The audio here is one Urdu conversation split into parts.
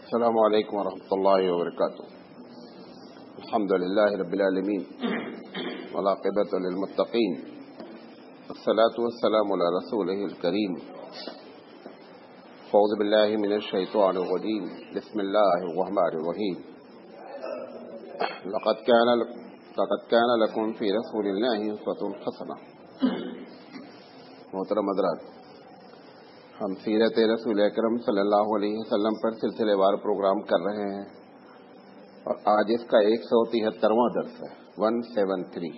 السلام علیکم ورحمۃ اللہ وبرکاتہ. الحمد للہ رب العالمین والعاقبۃ للمتقین والصلاة والسلام علی رسولہ الکریم. اعوذ باللہ من الشیطان الرجیم. بسم اللہ الرحمن الرحیم. لقد كان لکم فی رسول اللہ اسوۃ حسنہ. محترم حضرات، ہم سیرت رسول اکرم صلی اللہ علیہ وسلم پر سلسلے وار پروگرام کر رہے ہیں اور آج اس کا 173واں درس ہے، 173.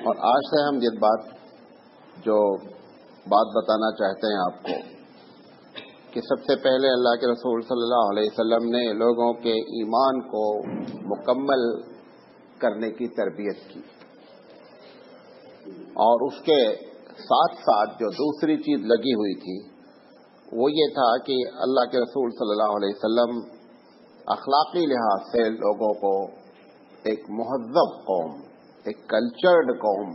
اور آج سے ہم جو بات بتانا چاہتے ہیں آپ کو کہ سب سے پہلے اللہ کے رسول صلی اللہ علیہ وسلم نے لوگوں کے ایمان کو مکمل کرنے کی تربیت کی، اور اس کے ساتھ ساتھ جو دوسری چیز لگی ہوئی تھی وہ یہ تھا کہ اللہ کے رسول صلی اللہ علیہ وسلم اخلاقی لحاظ سے لوگوں کو ایک مہذب قوم، ایک کلچرڈ قوم،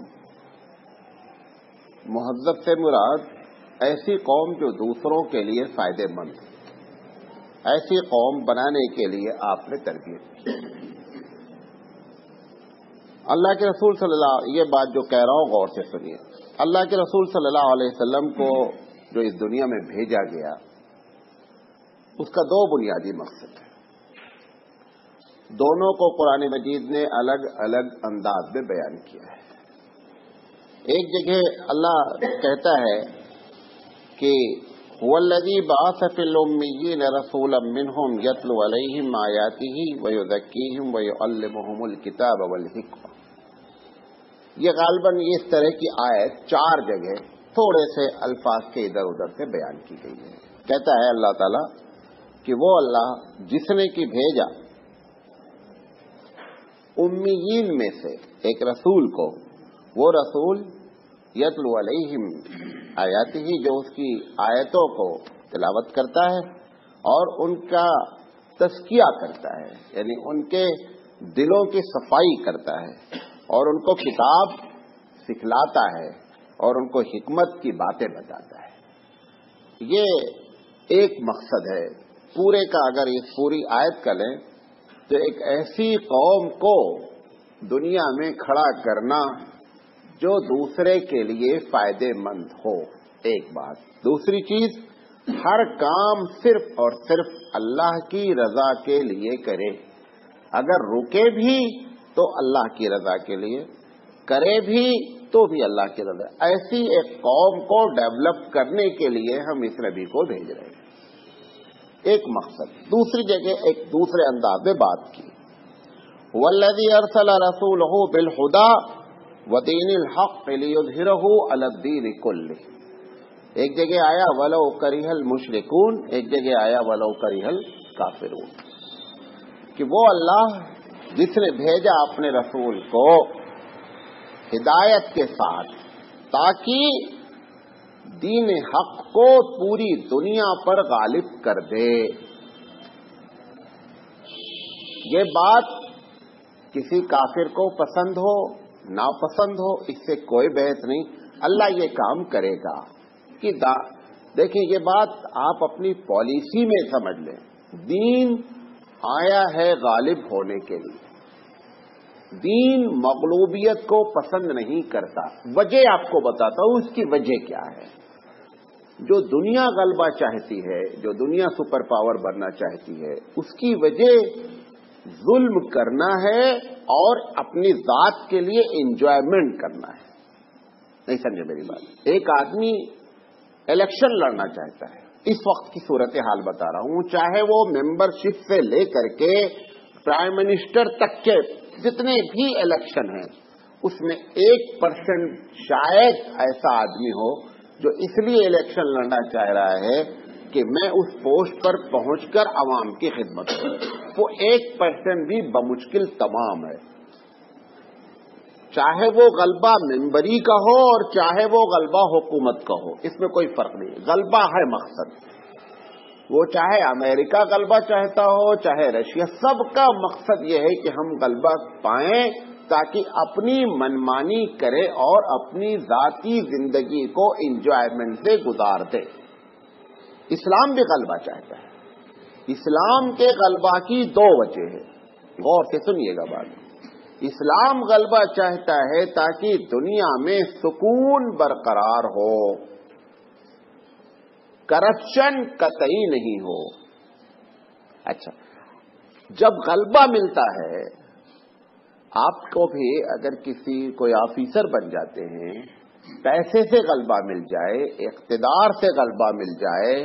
مہذب سے مراد ایسی قوم جو دوسروں کے لیے فائدہ مند، ایسی قوم بنانے کے لیے آپ نے تربیت کی. اللہ کے رسول صلی اللہ، یہ بات جو کہہ رہا ہوں غور سے سنیے. اللہ کے رسول صلی اللہ علیہ وسلم کو جو اس دنیا میں بھیجا گیا اس کا دو بنیادی مقصد ہے. دونوں کو قرآن مجید نے الگ الگ انداز میں بیان کیا ہے. ایک جگہ اللہ کہتا ہے کہ هو الذی بعث فی الامیین رسولا منہم یتلو علیہم آیاتہ ویزکیہم ویعلمہم الکتاب والحکمہ. یہ غالباً اس طرح کی آیت 4 جگہ تھوڑے سے الفاظ کے ادھر ادھر سے بیان کی گئی ہے. کہتا ہے اللہ تعالیٰ کہ وہ اللہ جس نے کہ بھیجا امیین میں سے ایک رسول کو، وہ رسول یتلو علیہم آیاتہ، جو اس کی آیتوں کو تلاوت کرتا ہے اور ان کا تزکیہ کرتا ہے، یعنی ان کے دلوں کی صفائی کرتا ہے اور ان کو کتاب سکھلاتا ہے اور ان کو حکمت کی باتیں بتاتا ہے. یہ ایک مقصد ہے پورے کا. اگر اس پوری آیت کا لیں تو ایک ایسی قوم کو دنیا میں کھڑا کرنا جو دوسرے کے لیے فائدے مند ہو، ایک بات. دوسری چیز، ہر کام صرف اور صرف اللہ کی رضا کے لیے کرے. اگر رکے بھی تو اللہ کی رضا کے لیے، کرے بھی تو بھی اللہ کی رضا. ایسی ایک قوم کو ڈیولپ کرنے کے لیے ہم اس نبی کو بھیج رہے ہیں. ایک مقصد. دوسری جگہ ایک دوسرے انداز میں بات کی، والذی ارسل رسولہ بالہدی ودین الحق لیظہرہ علی الدین کلہ. ایک جگہ آیا ولو کرہ المشرکون، ایک جگہ آیا ولو کرہ الکافرون، کہ وہ اللہ جس نے بھیجا اپنے رسول کو ہدایت کے ساتھ تاکہ دین حق کو پوری دنیا پر غالب کر دے. یہ بات کسی کافر کو پسند ہو ناپسند ہو، اس سے کوئی بحث نہیں. اللہ یہ کام کرے گا کہ دیکھیں، یہ بات آپ اپنی پالیسی میں سمجھ لیں. دین آیا ہے غالب ہونے کے لیے. دین مغلوبیت کو پسند نہیں کرتا. وجہ آپ کو بتاتا ہوں، اس کی وجہ کیا ہے. جو دنیا غلبہ چاہتی ہے، جو دنیا سپر پاور بننا چاہتی ہے، اس کی وجہ ظلم کرنا ہے اور اپنی ذات کے لیے انجوائمنٹ کرنا ہے. نہیں سمجھے میری بات؟ ایک آدمی الیکشن لڑنا چاہتا ہے، اس وقت کی صورتحال بتا رہا ہوں، چاہے وہ ممبرشپ سے لے کر کے پرائم منسٹر تک کے جتنے بھی الیکشن ہیں، اس میں 1% شاید ایسا آدمی ہو جو اس لیے الیکشن لڑنا چاہ رہا ہے کہ میں اس پوسٹ پر پہنچ کر عوام کی خدمت کروں. وہ 1% بھی بمشکل تمام ہے. چاہے وہ غلبہ ممبری کا ہو اور چاہے وہ غلبہ حکومت کا ہو، اس میں کوئی فرق نہیں. غلبہ ہے مقصد. وہ چاہے امریکہ غلبہ چاہتا ہو چاہے رشیا، سب کا مقصد یہ ہے کہ ہم غلبہ پائیں تاکہ اپنی منمانی کرے اور اپنی ذاتی زندگی کو انجوائمنٹ سے گزار دے. اسلام بھی غلبہ چاہتا ہے. اسلام کے غلبہ کی دو وجہ ہے، غور سے سنیے گا بات۔ اسلام غلبہ چاہتا ہے تاکہ دنیا میں سکون برقرار ہو، کرپشن قطعی نہیں ہو۔ اچھا، جب غلبہ ملتا ہے، آپ کو بھی اگر کوئی آفیسر بن جاتے ہیں، پیسے سے غلبہ مل جائے، اقتدار سے غلبہ مل جائے،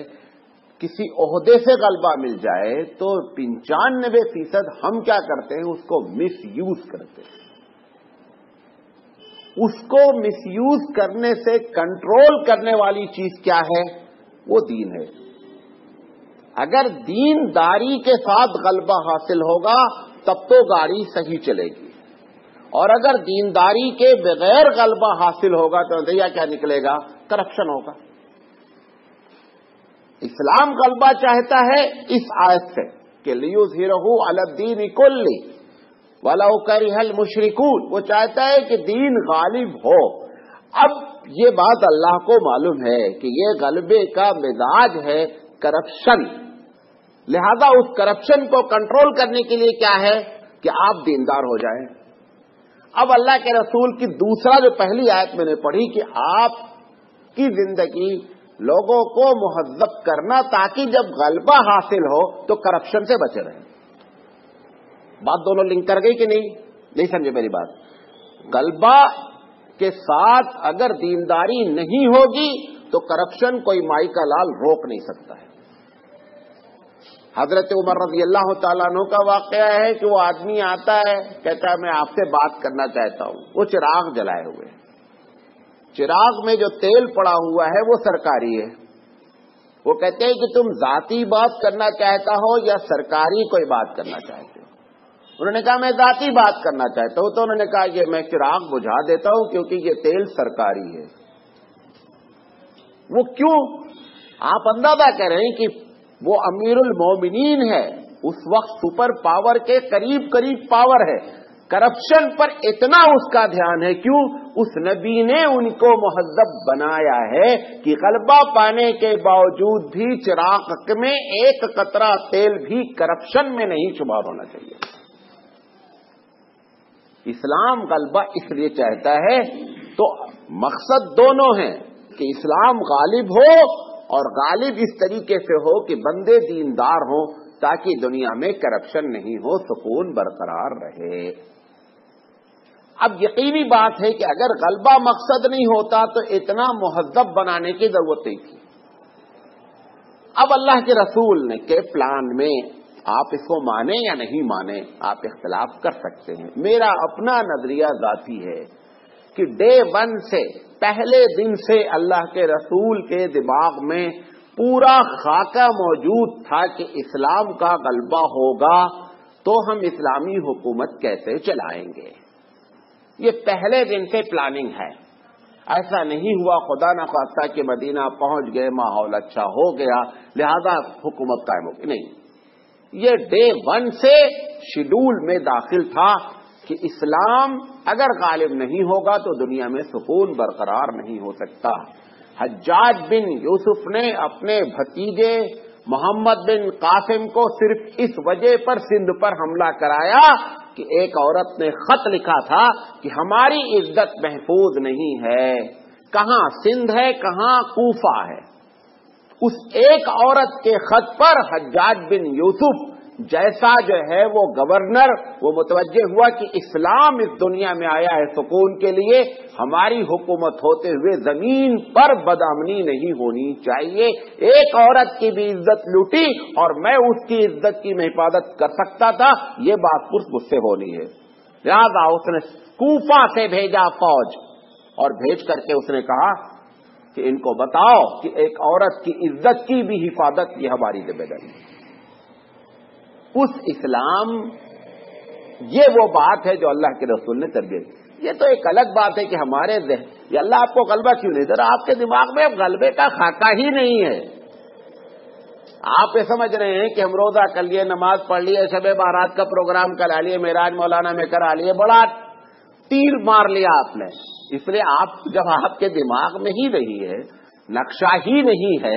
کسی عہدے سے غلبہ مل جائے، تو 95% ہم کیا کرتے ہیں؟ اس کو مس یوز کرتے ہیں۔ اس کو مس یوز کرنے سے کنٹرول کرنے والی چیز کیا ہے؟ وہ دین ہے۔ اگر دینداری کے ساتھ غلبہ حاصل ہوگا تب تو گاڑی صحیح چلے گی، اور اگر دینداری کے بغیر غلبہ حاصل ہوگا تو نتیجہ کیا نکلے گا؟ کرپشن ہوگا۔ اسلام غلبہ چاہتا ہے اس آیت سے کہ لیظہرہ علی الدین کلہ ولو کرہ المشرکون، وہ چاہتا ہے کہ دین غالب ہو۔ اب یہ بات اللہ کو معلوم ہے کہ یہ غلبے کا مزاج ہے کرپشن، لہذا اس کرپشن کو کنٹرول کرنے کے لیے کیا ہے کہ آپ دیندار ہو جائیں۔ اب اللہ کے رسول کی دوسرا جو پہلی آیت میں نے پڑھی کہ آپ کی زندگی لوگوں کو مہذب کرنا تاکہ جب غلبہ حاصل ہو تو کرپشن سے بچے رہیں۔ بات دونوں لنک کر گئی کہ نہیں سمجھے میری بات؟ غلبہ کے ساتھ اگر دینداری نہیں ہوگی تو کرپشن کوئی مائی کا لال روک نہیں سکتا ہے۔ حضرت عمر رضی اللہ تعالیٰ عنہ کا واقعہ ہے کہ وہ آدمی آتا ہے، کہتا ہے میں آپ سے بات کرنا چاہتا ہوں۔ وہ چراغ جلائے ہوئے، چراغ میں جو تیل پڑا ہوا ہے وہ سرکاری ہے۔ وہ کہتے ہیں کہ تم ذاتی بات کرنا چاہتا ہو یا سرکاری کوئی بات کرنا چاہتے ہو؟ انہوں نے کہا میں ذاتی بات کرنا چاہتا ہوں۔ تو انہوں نے کہا کہ میں چراغ بجھا دیتا ہوں کیونکہ یہ تیل سرکاری ہے۔ وہ کیوں؟ آپ اندازہ کریں کہ وہ امیر المومنین ہے، اس وقت سپر پاور کے قریب پاور ہے، کرپشن پر اتنا اس کا دھیان ہے۔ کیوں؟ اس نبی نے ان کو مہذب بنایا ہے کہ غلبہ پانے کے باوجود بھی چراغ میں ایک قطرہ تیل بھی کرپشن میں نہیں شمار ہونا چاہیے۔ اسلام غلبہ اس لیے چاہتا ہے، تو مقصد دونوں ہیں کہ اسلام غالب ہو، اور غالب اس طریقے سے ہو کہ بندے دیندار ہوں تاکہ دنیا میں کرپشن نہیں ہو، سکون برقرار رہے۔ اب یقینی بات ہے کہ اگر غلبہ مقصد نہیں ہوتا تو اتنا مہذب بنانے کی ضرورت نہیں تھی۔ اب اللہ کے رسول نے کے پلان میں آپ اس کو مانیں یا نہیں مانیں، آپ اختلاف کر سکتے ہیں۔ میرا اپنا نظریہ ذاتی ہے کہ ڈے ون سے، پہلے دن سے اللہ کے رسول کے دماغ میں پورا خاکہ موجود تھا کہ اسلام کا غلبہ ہوگا تو ہم اسلامی حکومت کیسے چلائیں گے۔ یہ پہلے دن سے پلاننگ ہے۔ ایسا نہیں ہوا خدا نہ خواستہ کہ مدینہ پہنچ گئے، ماحول اچھا ہو گیا لہذا حکومت قائم ہو گئی، نہیں، یہ ڈے ون سے شیڈول میں داخل تھا کہ اسلام اگر غالب نہیں ہوگا تو دنیا میں سکون برقرار نہیں ہو سکتا۔ حجاج بن یوسف نے اپنے بھتیجے محمد بن قاسم کو صرف اس وجہ پر سندھ پر حملہ کرایا کہ ایک عورت نے خط لکھا تھا کہ ہماری عزت محفوظ نہیں ہے، کہاں سندھ ہے کہاں کوفہ ہے۔ اس ایک عورت کے خط پر حجاج بن یوسف جیسا جو ہے وہ گورنر، وہ متوجہ ہوا کہ اسلام اس دنیا میں آیا ہے سکون کے لیے، ہماری حکومت ہوتے ہوئے زمین پر بدامنی نہیں ہونی چاہیے۔ ایک عورت کی بھی عزت لوٹی اور میں اس کی عزت کی میں حفاظت کر سکتا تھا، یہ بات پرس مجھ سے ہونی ہے۔ لہذا اس نے کوفہ سے بھیجا فوج، اور بھیج کر کے اس نے کہا کہ ان کو بتاؤ کہ ایک عورت کی عزت کی بھی حفاظت یہ ہماری ذمہ داری ہے۔ اس اسلام، یہ وہ بات ہے جو اللہ کے رسول نے تربیت کی۔ یہ تو ایک الگ بات ہے کہ ہمارے ذہن یہ اللہ آپ کو غلبہ کیوں نہیں دے رہا، آپ کے دماغ میں غلبے کا خاکہ ہی نہیں ہے۔ آپ یہ سمجھ رہے ہیں کہ ہم روزہ کر لیے، نماز پڑھ لیے، شب بارات کا پروگرام کرا لیے، معراج مولانا میں کرا لیے، بڑا تیر مار لیا آپ نے۔ اس لیے آپ جب آپ کے دماغ میں ہی نہیں ہے، نقشہ ہی نہیں ہے،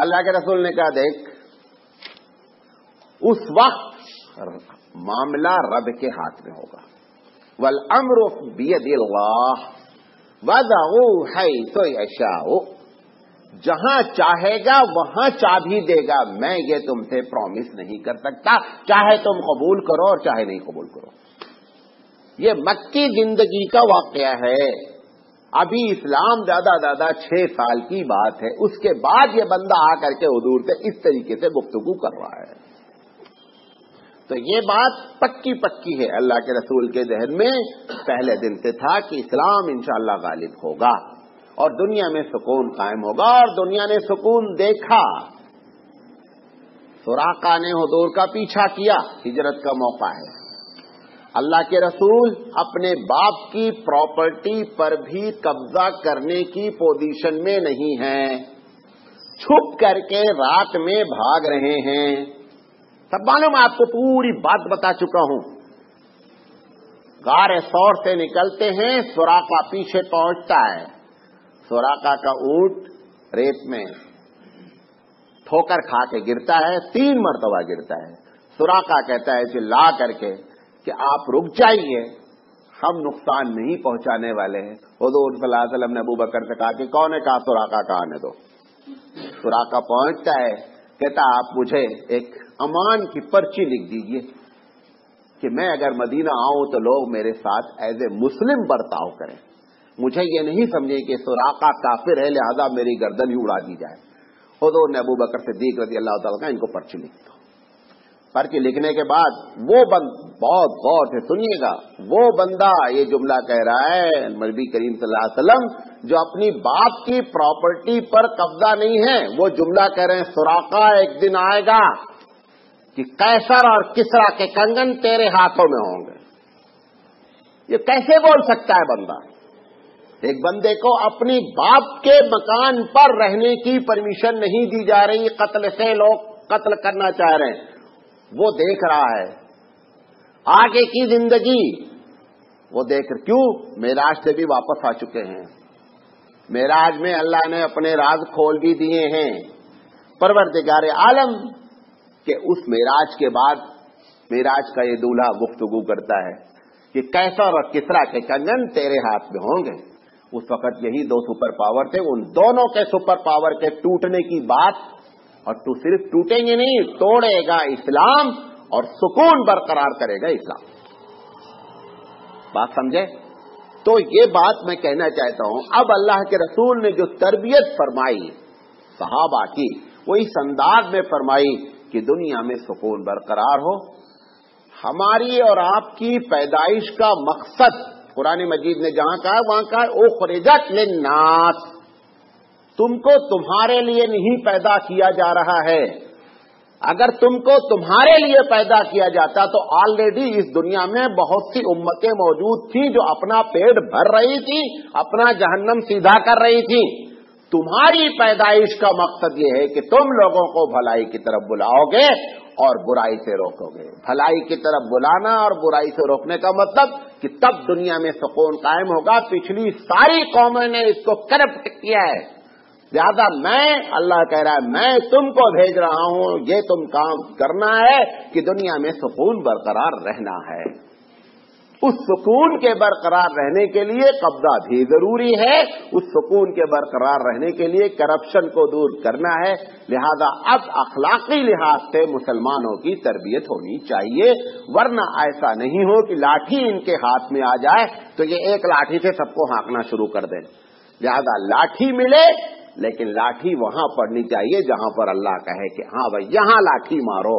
اللہ کے رسول نے کہا دیکھ اس وقت معاملہ رب کے ہاتھ میں ہوگا. والامر بید اللہ وضعوا حیث یشاء، جہاں چاہے گا وہاں چابی دے گا. میں یہ تم سے پرومس نہیں کر سکتا، چاہے تم قبول کرو اور چاہے نہیں قبول کرو. یہ مکی زندگی کا واقعہ ہے. ابھی اسلام زیادہ 6 سال کی بات ہے. اس کے بعد یہ بندہ آ کر کے حضور سے اس طریقے سے گفتگو کر رہا ہے. تو یہ بات پکی ہے. اللہ کے رسول کے ذہن میں پہلے دن سے تھا کہ اسلام انشاءاللہ غالب ہوگا اور دنیا میں سکون قائم ہوگا. اور دنیا نے سکون دیکھا. سراقہ نے حضور کا پیچھا کیا. ہجرت کا موقع ہے. اللہ کے رسول اپنے باپ کی پراپرٹی پر بھی قبضہ کرنے کی پوزیشن میں نہیں ہیں. چھپ کر کے رات میں بھاگ رہے ہیں. سب معلوم میں آپ کو پوری بات بتا چکا ہوں. غار ثور سے نکلتے ہیں. سراقہ پیچھے پہنچتا ہے. سراقہ کا اونٹ ریت میں ٹھوکر کھا کے گرتا ہے. 3 مرتبہ گرتا ہے. سراقہ کہتا ہے چلا کر کے کہ آپ رک جائیے، ہم نقصان نہیں پہنچانے والے ہیں. حضور صلی اللہ علیہ وسلم نے ابو بکر سے کہا کہ کون ہے؟ کہا سراقہ کا آنے دو. سراقہ پہنچتا ہے. کہتا آپ مجھے ایک امان کی پرچی لکھ دیجئے کہ میں اگر مدینہ آؤں تو لوگ میرے ساتھ ایز اے مسلم برتاؤ کریں. مجھے یہ نہیں سمجھے کہ سراقہ کافر ہے لہذا میری گردن ہی اڑا دی جائے. حضور نے ابو بکر صدیق رضی اللہ تعالیٰ کا ان کو پرچی لکھ دو. پرچی لکھنے کے بعد وہ بہت غور سے سنیے گا، وہ بندہ یہ جملہ کہہ رہا ہے نبی کریم صلی اللہ علیہ وسلم جو اپنی باپ کی پراپرٹی پر قبضہ نہیں ہے، وہ جملہ کہہ رہے ہیں سراقہ ایک دن آئے گا کہ قیصر اور کسرا کے کنگن تیرے ہاتھوں میں ہوں گے. یہ کیسے بول سکتا ہے بندہ؟ ایک بندے کو اپنی باپ کے مکان پر رہنے کی پرمیشن نہیں دی جا رہی، قتل سے لوگ قتل کرنا چاہ رہے ہیں. وہ دیکھ رہا ہے آگے کی زندگی. وہ دیکھ کیوں معراج سے بھی واپس آ چکے ہیں. معراج میں اللہ نے اپنے راز کھول بھی دیے ہیں. پروردگار عالم کہ اس معراج کے بعد معراج کا یہ دولہا گفتگو کرتا ہے کہ قیصر اور کسرا کے کنگن تیرے ہاتھ میں ہوں گے. اس وقت یہی 2 سپر پاور تھے. ان دونوں کے سپر پاور کے ٹوٹنے کی بات، اور تو صرف ٹوٹیں گے نہیں، توڑے گا اسلام اور سکون برقرار کرے گا اسلام. بات سمجھے؟ تو یہ بات میں کہنا چاہتا ہوں. اب اللہ کے رسول نے جو تربیت فرمائی صحابہ کی وہ اس انداز میں فرمائی کہ دنیا میں سکون برقرار ہو. ہماری اور آپ کی پیدائش کا مقصد قرآن مجید نے جہاں کہا وہاں کہا اخرجت للناس. تم کو تمہارے لیے نہیں پیدا کیا جا رہا ہے. اگر تم کو تمہارے لیے پیدا کیا جاتا تو آلریڈی اس دنیا میں بہت سی امتیں موجود تھیں جو اپنا پیٹ بھر رہی تھی، اپنا جہنم سیدھا کر رہی تھی. تمہاری پیدائش کا مقصد یہ ہے کہ تم لوگوں کو بھلائی کی طرف بلاؤ گے اور برائی سے روکو گے. بھلائی کی طرف بلانا اور برائی سے روکنے کا مطلب کہ تب دنیا میں سکون قائم ہوگا. پچھلی ساری قوموں نے اس کو کرپٹ کیا ہے. لہذا میں اللہ کہہ رہا ہے میں تم کو بھیج رہا ہوں، یہ تم کام کرنا ہے کہ دنیا میں سکون برقرار رہنا ہے. اس سکون کے برقرار رہنے کے لیے قبضہ بھی ضروری ہے. اس سکون کے برقرار رہنے کے لیے کرپشن کو دور کرنا ہے. لہذا اب اخلاقی لحاظ سے مسلمانوں کی تربیت ہونی چاہیے، ورنہ ایسا نہیں ہو کہ لاٹھی ان کے ہاتھ میں آ جائے تو یہ ایک لاٹھی سے سب کو ہانکنا شروع کر دیں. لہذا لاٹھی ملے لیکن لاٹھی وہاں پڑنی چاہیے جہاں پر اللہ کہے کہ ہاں بھائی یہاں لاٹھی مارو.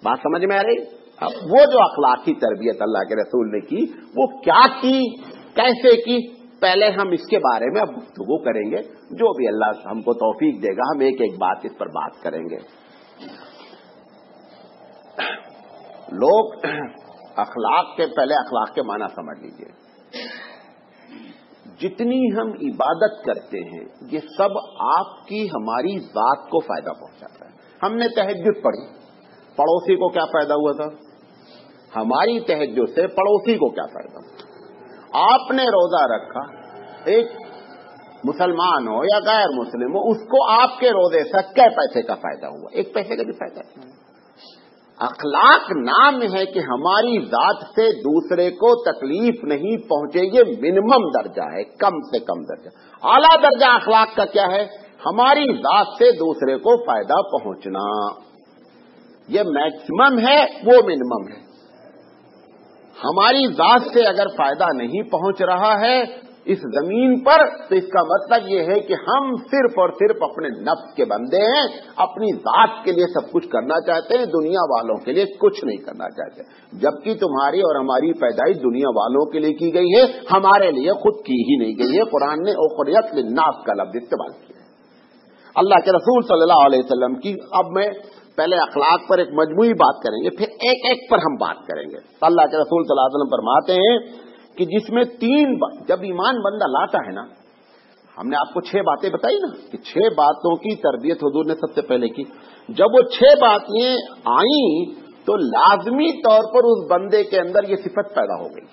بات سمجھ میں آ رہی؟ اب وہ جو اخلاقی تربیت اللہ کے رسول نے کی وہ کیا کی، کیسے کی، پہلے ہم اس کے بارے میں اب گفتگو کریں گے. جو بھی اللہ ہم کو توفیق دے گا ہم ایک ایک بات اس پر بات کریں گے. لوگ اخلاق کے پہلے اخلاق کے معنی سمجھ لیجئے. جتنی ہم عبادت کرتے ہیں یہ سب آپ کی ہماری ذات کو فائدہ پہنچاتا ہے. ہم نے تہجد پڑھی، پڑوسی کو کیا فائدہ ہوا تھا؟ ہماری تہجد سے پڑوسی کو کیا فائدہ ہوا؟ آپ نے روزہ رکھا، ایک مسلمان ہو یا غیر مسلم ہو، اس کو آپ کے روزے سے کیا پیسے کا فائدہ ہوا؟ ایک پیسے کا بھی فائدہ نہیں۔ اخلاق نام ہے کہ ہماری ذات سے دوسرے کو تکلیف نہیں پہنچے، یہ منیمم درجہ ہے، کم سے کم درجہ۔ اعلیٰ درجہ اخلاق کا کیا ہے؟ ہماری ذات سے دوسرے کو فائدہ پہنچنا، یہ میکسیمم ہے، وہ منیمم ہے۔ ہماری ذات سے اگر فائدہ نہیں پہنچ رہا ہے اس زمین پر، تو اس کا مطلب یہ ہے کہ ہم صرف اور صرف اپنے نفس کے بندے ہیں، اپنی ذات کے لیے سب کچھ کرنا چاہتے ہیں، دنیا والوں کے لیے کچھ نہیں کرنا چاہتے، جبکہ تمہاری اور ہماری پیدائش دنیا والوں کے لیے کی گئی ہے، ہمارے لیے خود کی ہی نہیں گئی ہے۔ قرآن نے اخریت للناس کا لفظ استعمال کیا ہے۔ اللہ کے رسول صلی اللہ علیہ وسلم کی، اب میں پہلے اخلاق پر ایک مجموعی بات کریں گے، پھر ایک ایک پر ہم بات کریں گے۔ اللہ کے رسول صلی اللہ علیہ وسلم فرماتے ہیں کہ جس میں جب ایمان بندہ لاتا ہے نا، ہم نے آپ کو 6 باتیں بتائی نا کہ 6 باتوں کی تربیت حضور نے سب سے پہلے کی، جب وہ 6 باتیں آئیں تو لازمی طور پر اس بندے کے اندر یہ صفت پیدا ہو گئی۔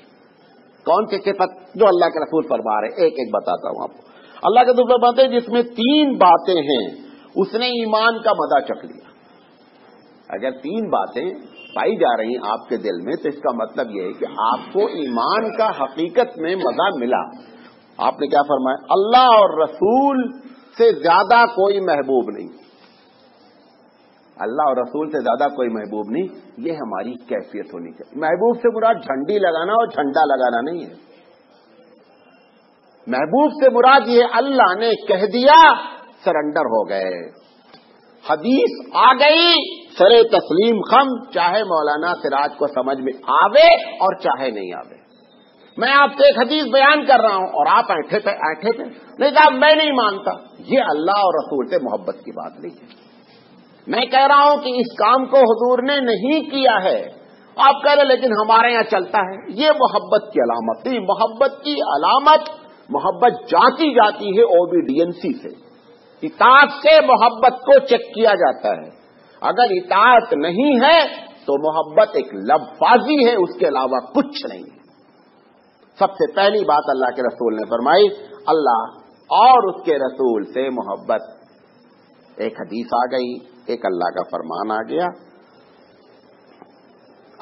کون سی صفت؟ جو اللہ کے رسول فرما رہے، ایک ایک بتاتا ہوں آپ کو۔ اللہ کے رسول فرماتے ہیں جس میں 3 باتیں ہیں اس نے ایمان کا مزہ چکھ لیا۔ اگر 3 باتیں پائی جا رہی ہیں آپ کے دل میں تو اس کا مطلب یہ ہے کہ آپ کو ایمان کا حقیقت میں مزہ ملا۔ آپ نے کیا فرمایا؟ اللہ اور رسول سے زیادہ کوئی محبوب نہیں، اللہ اور رسول سے زیادہ کوئی محبوب نہیں، یہ ہماری کیفیت ہونی چاہیے۔ محبوب سے مراد جھنڈی لگانا اور جھنڈا لگانا نہیں ہے، محبوب سے مراد یہ اللہ نے کہہ دیا سرنڈر ہو گئے، حدیث آ گئی سرے تسلیم خم، چاہے مولانا سراج کو سمجھ میں آوے اور چاہے نہیں آوے۔ میں آپ سے ایک حدیث بیان کر رہا ہوں اور آپ ایٹھے تھے نہیں صاحب میں نہیں مانتا، یہ اللہ اور رسول سے محبت کی بات نہیں ہے۔ میں کہہ رہا ہوں کہ اس کام کو حضور نے نہیں کیا ہے، آپ کہہ رہے لیکن ہمارے یہاں چلتا ہے، یہ محبت کی علامت نہیں۔ محبت کی علامت، محبت جانچی جاتی ہے اوبیڈینسی سے، اطاعت سے محبت کو چیک کیا جاتا ہے۔ اگر اطاعت نہیں ہے تو محبت ایک لفظی ہے، اس کے علاوہ کچھ نہیں ہے۔ سب سے پہلی بات اللہ کے رسول نے فرمائی، اللہ اور اس کے رسول سے محبت۔ ایک حدیث آ گئی، ایک اللہ کا فرمان آ گیا،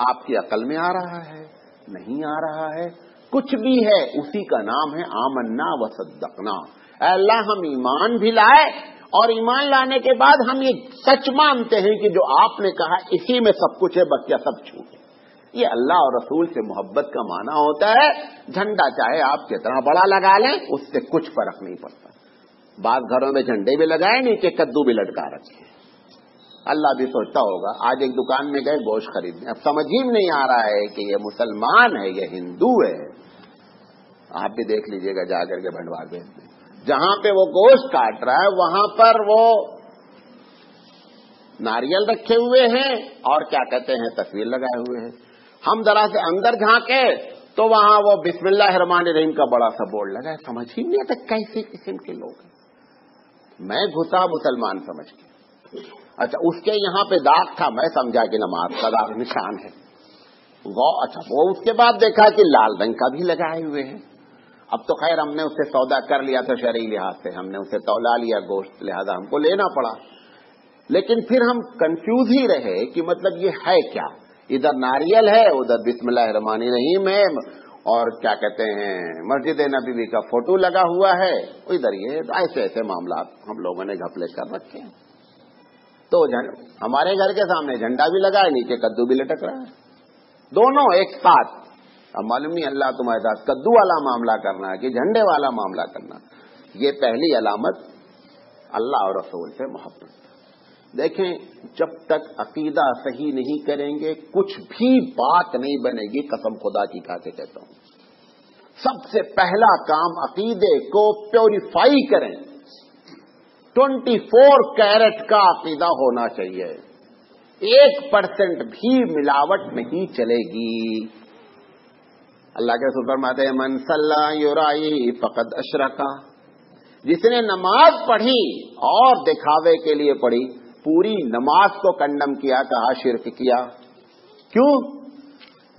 آپ کی عقل میں آ رہا ہے نہیں آ رہا ہے، کچھ بھی ہے، اسی کا نام ہے آمنا و صدقنا۔ اے اللہ ہم ایمان بھی لائے اور ایمان لانے کے بعد ہم یہ سچ مانتے ہیں کہ جو آپ نے کہا اسی میں سب کچھ ہے، بقیہ سب چھوٹ ہے۔ یہ اللہ اور رسول سے محبت کا معنی ہوتا ہے۔ جھنڈا چاہے آپ کتنا بڑا لگا لیں اس سے کچھ فرق نہیں پڑتا۔ بعض گھروں میں جھنڈے بھی لگائے، نیچے کدو بھی لٹکا رکھے۔ اللہ بھی سوچتا ہوگا، آج ایک دکان میں گئے گوشت خریدنے، اب سمجھ ہی نہیں آ رہا ہے کہ یہ مسلمان ہے یہ ہندو ہے۔ آپ بھی دیکھ لیجئے گا جا کر کے بھنڈوار میں، جہاں پہ وہ گوشت کاٹ رہا ہے وہاں پر وہ ناریل رکھے ہوئے ہیں اور کیا کہتے ہیں تصویر لگائے ہوئے ہیں۔ ہم ذرا سے اندر جھانکے تو وہاں وہ بسم اللہ الرحمن الرحیم کا بڑا سا بورڈ لگا ہے۔ سمجھ ہی نہیں آتا کیسے قسم کے لوگ ہیں۔ میں گھسا مسلمان سمجھ کے، اچھا اس کے یہاں پہ داغ تھا، میں سمجھا کہ نماز کا داغ نشان ہے۔ اچھا وہ اس کے بعد دیکھا کہ لال رنگ کا بھی لگائے ہوئے ہیں۔ اب تو خیر ہم نے اس سے سودا کر لیا تھا شرعی لحاظ سے، ہم نے اسے تولا لیا گوشت، لہذا ہم کو لینا پڑا، لیکن پھر ہم کنفیوز ہی رہے کہ مطلب یہ ہے کیا، ادھر ناریل ہے ادھر بسم اللہ الرحمن الرحیم ہے اور کیا کہتے ہیں مسجد نبوی کا فوٹو لگا ہوا ہے، ادھر یہ ایسے ایسے معاملات ہم لوگوں نے گھپلے کر رکھے ہیں۔ تو ہمارے گھر کے سامنے جھنڈا بھی لگا ہے، نیچے کدو بھی لٹک رہا ہے، دونوں ایک ساتھ۔ اب معلوم نہیں اللہ تمہارے ساتھ کدو والا معاملہ کرنا ہے کہ جھنڈے والا معاملہ کرنا۔ یہ پہلی علامت اللہ اور رسول سے محبت۔ دیکھیں جب تک عقیدہ صحیح نہیں کریں گے کچھ بھی بات نہیں بنے گی، قسم خدا کی کھا کے کہتا ہوں۔ سب سے پہلا کام عقیدے کو پیوریفائی کریں، 24 کیرٹ کا عقیدہ ہونا چاہیے، 1% بھی ملاوٹ نہیں چلے گی۔ اللہ کے رسول فرماتے ہیں من صلی یرائی فقد اشرکا، جس نے نماز پڑھی اور دکھاوے کے لیے پڑھی، پوری نماز کو کنڈم کیا، کہا شرک کیا۔ کیوں؟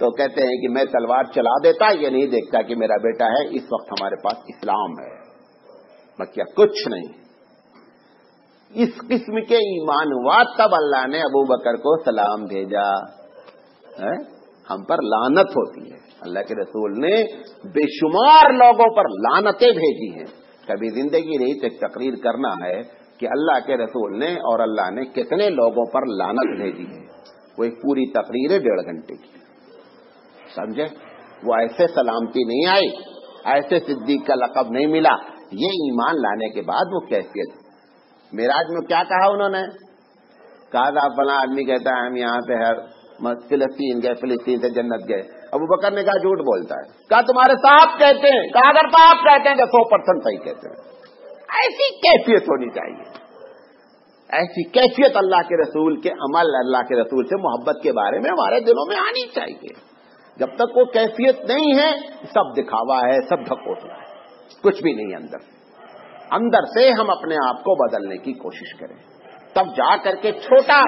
تو کہتے ہیں کہ میں تلوار چلا دیتا، یہ نہیں دیکھتا کہ میرا بیٹا ہے. اس وقت ہمارے پاس اسلام ہے، بقیہ کچھ نہیں. اس قسم کے ایمان ہوا تب اللہ نے ابو بکر کو سلام بھیجا. ہم پر لعنت ہوتی ہے، اللہ کے رسول نے بے شمار لوگوں پر لعنتیں بھیجی ہیں. کبھی زندگی رہی تو ایک تقریر کرنا ہے کہ اللہ کے رسول نے اور اللہ نے کتنے لوگوں پر لعنت بھیجی ہے. وہ ایک پوری تقریر ہے 1.5 گھنٹے کی، سمجھے. وہ ایسے سلامتی نہیں آئی، ایسے صدیق کا لقب نہیں ملا. یہ ایمان لانے کے بعد وہ کیفیت. معراج میں کیا کہا انہوں نے؟ کہا تھا فلاں آدمی کہتا ہے ہم یہاں سے فلسطین گئے، فلسطین سے جنت گئے. ابو بکر نے کہا جھوٹ بولتا ہے. کہا تمہارے صاحب کہتے ہیں. کہا اگر صاحب کہتے ہیں تو 100% صحیح کہتے ہیں. ایسی کیفیت ہونی چاہیے، ایسی کیفیت اللہ کے رسول کے عمل، اللہ کے رسول سے محبت کے بارے میں ہمارے دلوں میں آنی چاہیے. جب تک وہ کیفیت نہیں ہے سب دکھاوا ہے، سب دھکوسلا ہے، کچھ بھی نہیں. اندر سے ہم اپنے آپ کو بدلنے کی کوشش کریں، تب جا کر کے چھوٹا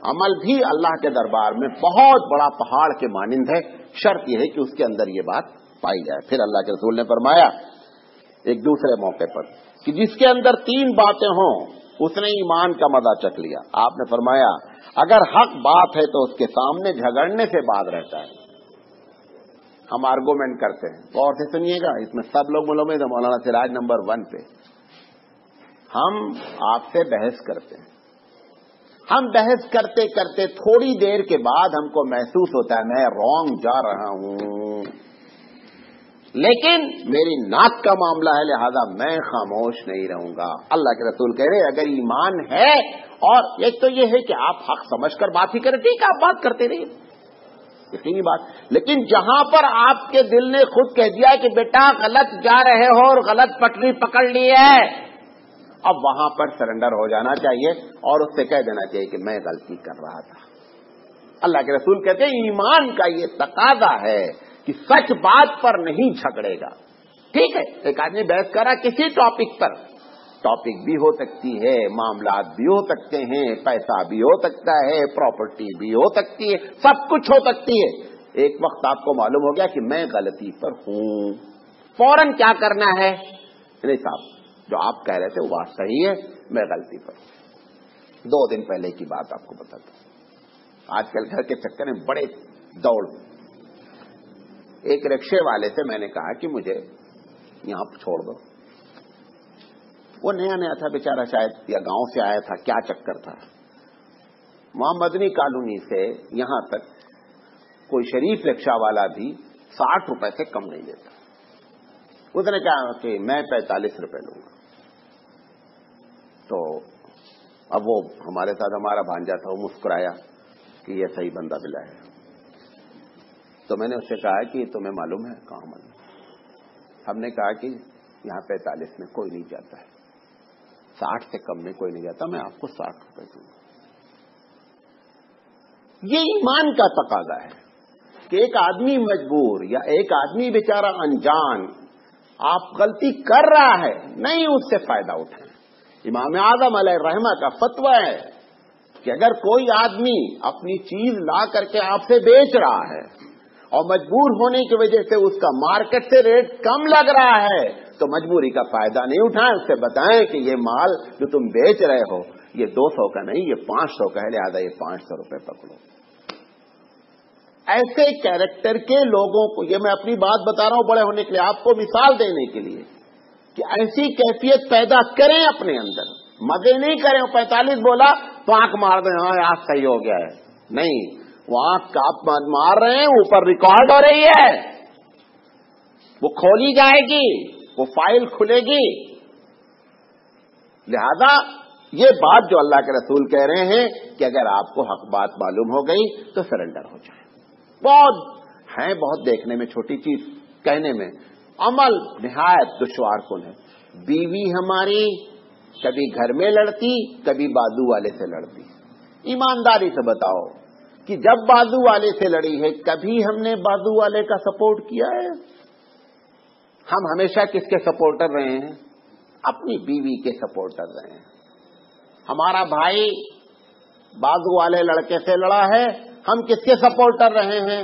عمل بھی اللہ کے دربار میں بہت بڑا پہاڑ کے مانند ہے. شرط یہ ہے کہ اس کے اندر یہ بات پائی جائے. پھر اللہ کے رسول نے فرمایا ایک دوسرے موقع پر کہ جس کے اندر 3 باتیں ہوں اس نے ایمان کا مزہ چکھ لیا. آپ نے فرمایا اگر حق بات ہے تو اس کے سامنے جھگڑنے سے باز رہتا ہے. ہم آرگومنٹ کرتے ہیں، غور سے سنیے گا، اس میں سب لوگ ملومے تھے. مولانا سراج نمبر 1 پہ ہم آپ سے بحث کرتے ہیں. ہم بحث کرتے کرتے تھوڑی دیر کے بعد ہم کو محسوس ہوتا ہے میں رانگ جا رہا ہوں، لیکن میری ناک کا معاملہ ہے لہذا میں خاموش نہیں رہوں گا. اللہ کے رسول کہہ رہے اگر ایمان ہے، اور ایک تو یہ ہے کہ آپ حق سمجھ کر بات ہی کریں، ٹھیک ہے آپ بات کرتے رہیے، یقینی بات. لیکن جہاں پر آپ کے دل نے خود کہہ دیا کہ بیٹا غلط جا رہے ہو اور غلط پٹری پکڑ لی ہے، اب وہاں پر سرنڈر ہو جانا چاہیے اور اس سے کہہ دینا چاہیے کہ میں غلطی کر رہا تھا. اللہ کے رسول کہتے ہیں ایمان کا یہ تقاضا ہے کہ سچ بات پر نہیں جھگڑے گا. ٹھیک ہے ایک آدمی بحث کر رہا کسی ٹاپک پر، ٹاپک بھی ہو سکتی ہے، معاملات بھی ہو سکتے ہیں، پیسہ بھی ہو سکتا ہے، پراپرٹی بھی ہو سکتی ہے، سب کچھ ہو سکتی ہے. ایک وقت آپ کو معلوم ہو گیا کہ میں غلطی پر ہوں، فوراً کیا کرنا ہے؟ نہیں صاحب جو آپ کہہ رہے تھے وہ بات صحیح ہے، میں غلطی پر ہوں. 2 دن پہلے کی بات آپ کو بتاتا ہوں. آج کل گھر کے چکر میں بڑے دوڑ. ایک رکشے والے سے میں نے کہا کہ مجھے یہاں چھوڑ دو. وہ نیا نیا تھا بیچارہ، شاید یا گاؤں سے آیا تھا، کیا چکر تھا. وہاں مدنی کالونی سے یہاں تک کوئی شریف رکشہ والا بھی 60 روپے سے کم نہیں دیتا. اس نے کہا کہ میں 45 روپے لوں گا. تو اب وہ ہمارے ساتھ ہمارا بھانجا تھا، وہ مسکرایا کہ یہ صحیح بندہ ملا ہے. تو میں نے اس سے کہا کہ تمہیں معلوم ہے؟ کہاں معلوم. ہم نے کہا کہ یہاں 45 میں کوئی نہیں جاتا ہے، 60 سے کم میں کوئی نہیں جاتا، میں آپ کو 60 روپے دوں گا. یہ ایمان کا تقاضا ہے کہ ایک آدمی مجبور یا ایک آدمی بیچارہ انجان آپ غلطی کر رہا ہے، نہیں اس سے فائدہ اٹھائیں. امام اعظم علیہ الرحمہ کا فتویٰ ہے کہ اگر کوئی آدمی اپنی چیز لا کر کے آپ سے بیچ رہا ہے اور مجبور ہونے کی وجہ سے اس کا مارکیٹ سے ریٹ کم لگ رہا ہے تو مجبوری کا فائدہ نہیں اٹھائیں، اس سے بتائیں کہ یہ مال جو تم بیچ رہے ہو یہ 200 کا نہیں، یہ 500 کا ہے، لہذا یہ 500 روپے پکڑو. ایسے کیریکٹر کے لوگوں کو، یہ میں اپنی بات بتا رہا ہوں بڑے ہونے کے لیے، آپ کو مثال دینے کے لیے کہ ایسی کیفیت پیدا کریں اپنے اندر. مزے نہیں کریں. 45 بولا تو آنکھ مار دیں ہاں آج صحیح ہو گیا ہے، نہیں، وہ آنکھ آپ مار رہے ہیں، اوپر ریکارڈ ہو رہی ہے، وہ کھولی جائے گی، وہ فائل کھلے گی. لہذا یہ بات جو اللہ کے رسول کہہ رہے ہیں کہ اگر آپ کو حق بات معلوم ہو گئی تو سرنڈر ہو جائے. بہت دیکھنے میں چھوٹی چیز، کہنے میں عمل نہایت دشوار کن ہے. بیوی ہماری کبھی گھر میں لڑتی، کبھی بازو والے سے لڑتی. ایمانداری سے بتاؤ کہ جب بازو والے سے لڑی ہے کبھی ہم نے بازو والے کا سپورٹ کیا ہے؟ ہم ہمیشہ کس کے سپورٹر رہے ہیں؟ اپنی بیوی کے سپورٹر رہے ہیں. ہمارا بھائی بازو والے لڑکے سے لڑا ہے، ہم کس کے سپورٹر رہے ہیں؟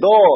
2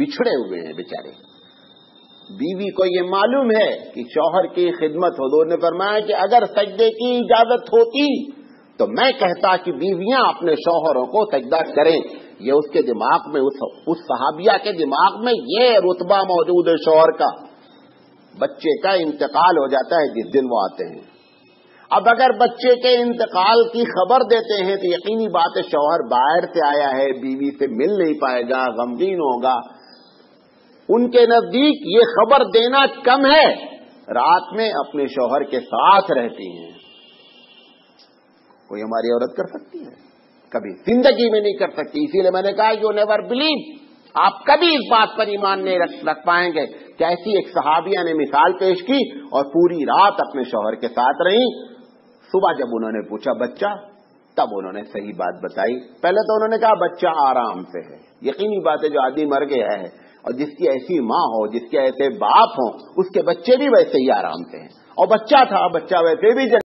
بچھڑے ہوئے ہیں بیچارے. بیوی کو یہ معلوم ہے کہ شوہر کی خدمت. حضور نے فرمایا کہ اگر سجدے کی اجازت ہوتی تو میں کہتا کہ بیویاں اپنے شوہروں کو سجدہ کریں. یہ اس کے دماغ میں, اس صحابیہ کے دماغ میں یہ رتبہ موجود ہے شوہر کا. بچے کا انتقال ہو جاتا ہے جس دن وہ آتے ہیں. اب اگر بچے کے انتقال کی خبر دیتے ہیں تو یقینی بات ہے شوہر باہر سے آیا ہے, بیوی سے مل نہیں پائے گا, غمگین ہوگا. ان کے نزدیک یہ خبر دینا کم ہے. رات میں اپنے شوہر کے ساتھ رہتی ہیں. کوئی ہماری عورت کر سکتی ہے؟ کبھی زندگی میں نہیں کر سکتی. اسی لیے میں نے کہا یو نیور بلیو, آپ کبھی اس بات پر ایمان نہیں رکھ پائیں گے کہ ایسی ایک صحابیہ نے مثال پیش کی اور پوری رات اپنے شوہر کے ساتھ رہی. صبح جب انہوں نے پوچھا بچہ, تب انہوں نے صحیح بات بتائی. پہلے تو انہوں نے کہا بچہ آرام سے ہے. یقینی بات ہے جو آدمی مر گیا ہے اور جس کی ایسی ماں ہو, جس کے ایسے باپ ہوں, اس کے بچے بھی ویسے ہی آرام سے ہیں. اور بچہ تھا, بچہ ویسے بھی